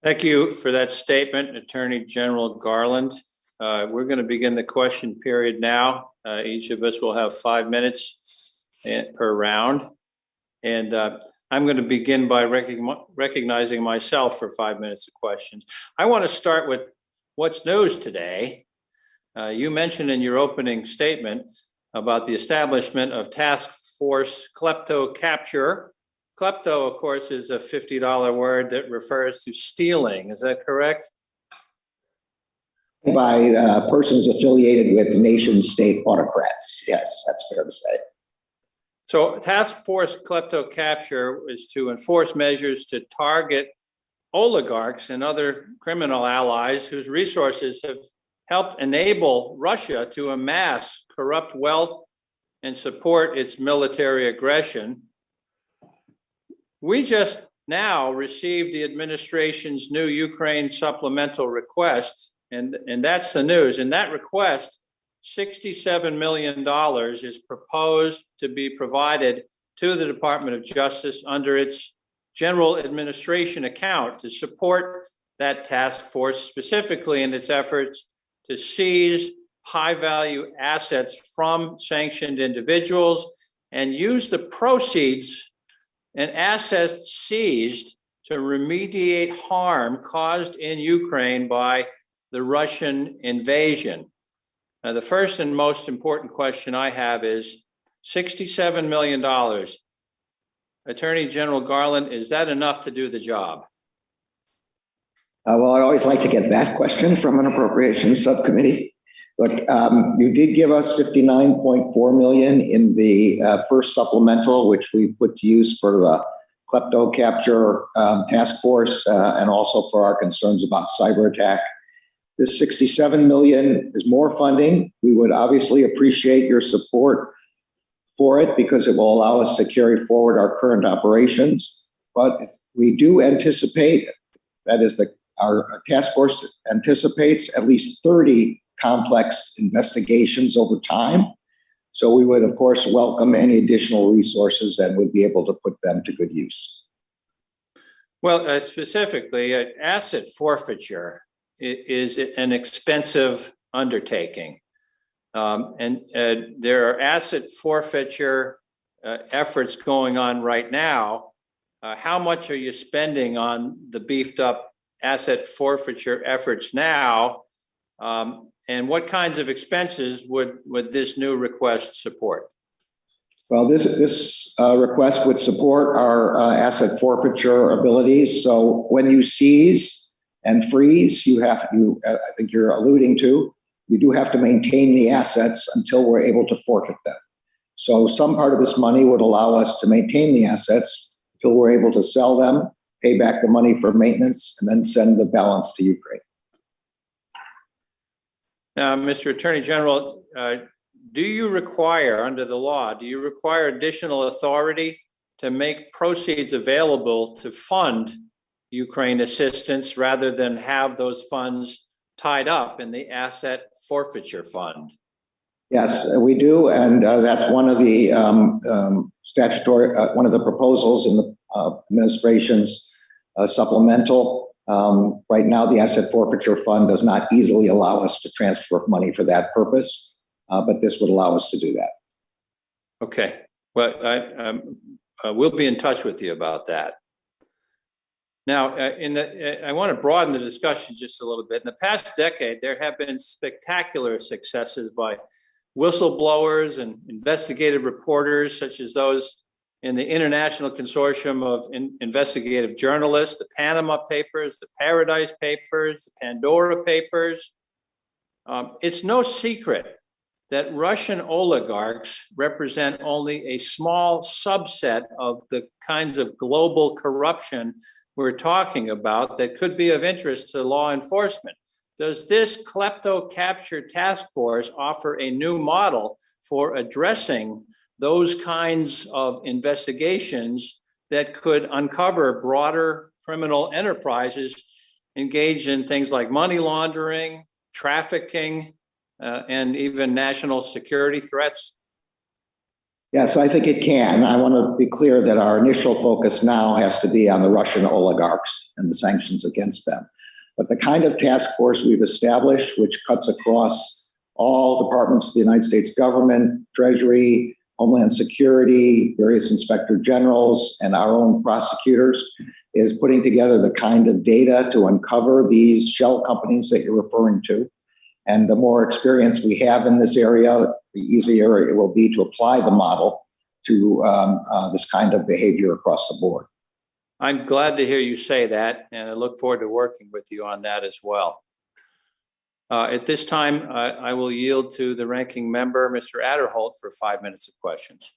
Thank you for that statement, Attorney General Garland. We're going to begin the question period now. Each of us will have 5 minutes per round. And I'm going to begin by recognizing myself for 5 minutes of questions. I want to start with what's news today. You mentioned in your opening statement about the establishment of Task Force Klepto Capture. Klepto, of course, is a $50 word that refers to stealing. Is that correct? By persons affiliated with nation-state autocrats. Yes, that's fair to say. So Task Force Klepto Capture is to enforce measures to target oligarchs and other criminal allies whose resources have helped enable Russia to amass corrupt wealth and support its military aggression. We just now received the administration's new Ukraine supplemental request, and that's the news. In that request, $67 million is proposed to be provided to the Department of Justice under its general administration account to support that task force, specifically in its efforts to seize high-value assets from sanctioned individuals and use the proceeds and assets seized to remediate harm caused in Ukraine by the Russian invasion. Now, the first and most important question I have is $67 million. Attorney General Garland, is that enough to do the job? Well, I always like to get that question from an appropriations subcommittee. Look, you did give us $59.4 million in the first supplemental, which we put to use for the klepto capture task force and also for our concerns about cyber attack. This $67 million is more funding. We would obviously appreciate your support for it because it will allow us to carry forward our current operations. But we do anticipate, that is, our task force anticipates at least 30 complex investigations over time. So we would, of course, welcome any additional resources and would be able to put them to good use. Well, specifically, asset forfeiture is an expensive undertaking. And there are asset forfeiture efforts going on right now. How much are you spending on the beefed up asset forfeiture efforts now? And what kinds of expenses would this new request support? Well, this request would support our asset forfeiture abilities. So when you seize and freeze, I think you're alluding to, you do have to maintain the assets until we're able to forfeit them. So some part of this money would allow us to maintain the assets until we're able to sell them, pay back the money for maintenance, and then send the balance to Ukraine. Now, Mr. Attorney General, do you require, under the law, do you require additional authority to make proceeds available to fund Ukraine assistance rather than have those funds tied up in the asset forfeiture fund? Yes, we do, and that's one of the one of the proposals in the administration's supplemental. Right now, the asset forfeiture fund does not easily allow us to transfer money for that purpose, but this would allow us to do that. Okay, well, we'll be in touch with you about that. Now, I want to broaden the discussion just a little bit. In the past decade, there have been spectacular successes by whistleblowers and investigative reporters, such as those in the International Consortium of Investigative Journalists, the Panama Papers, the Paradise Papers, the Pandora Papers. It's no secret that Russian oligarchs represent only a small subset of the kinds of global corruption we're talking about that could be of interest to law enforcement. Does this klepto capture task force offer a new model for addressing those kinds of investigations that could uncover broader criminal enterprises engaged in things like money laundering, trafficking, and even national security threats? Yes, I think it can. I want to be clear that our initial focus now has to be on the Russian oligarchs and the sanctions against them. But the kind of task force we've established, which cuts across all departments of the United States government, Treasury, Homeland Security, various inspector generals, and our own prosecutors, is putting together the kind of data to uncover these shell companies that you're referring to. And the more experience we have in this area, the easier it will be to apply the model to this kind of behavior across the board. I'm glad to hear you say that, and I look forward to working with you on that as well. At this time, I will yield to the ranking member, Mr. Adderholt, for 5 minutes of questions.